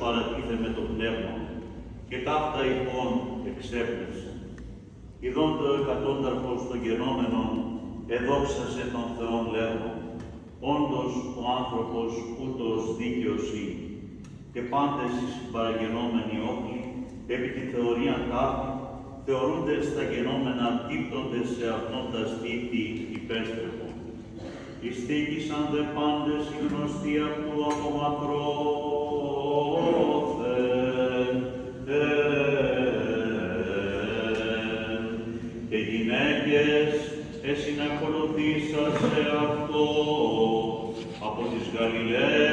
παρατίθε με το πνεύμα, και ταύτα λοιπόν εξέπνευσε. Ιδών το εκατόνταρχος των γενόμενων εδόξασε τον Θεόν λέγον, όντως ο άνθρωπος ούτως δίκαιος είναι, και πάντες οι συμπαραγενόμενοι όπλοι, επί τη θεωρία ταύτη, θεωρούνται στα γενόμενα τύπτονται σε αυτόν τα σπίτι υπέστρεφον. Ειστήκησαν δε πάντες οι γνωστοί αυτού από μακρόθεν, και γυναίκες εσυνακολουθήσας σε αυτό από τις Γαλιλαίες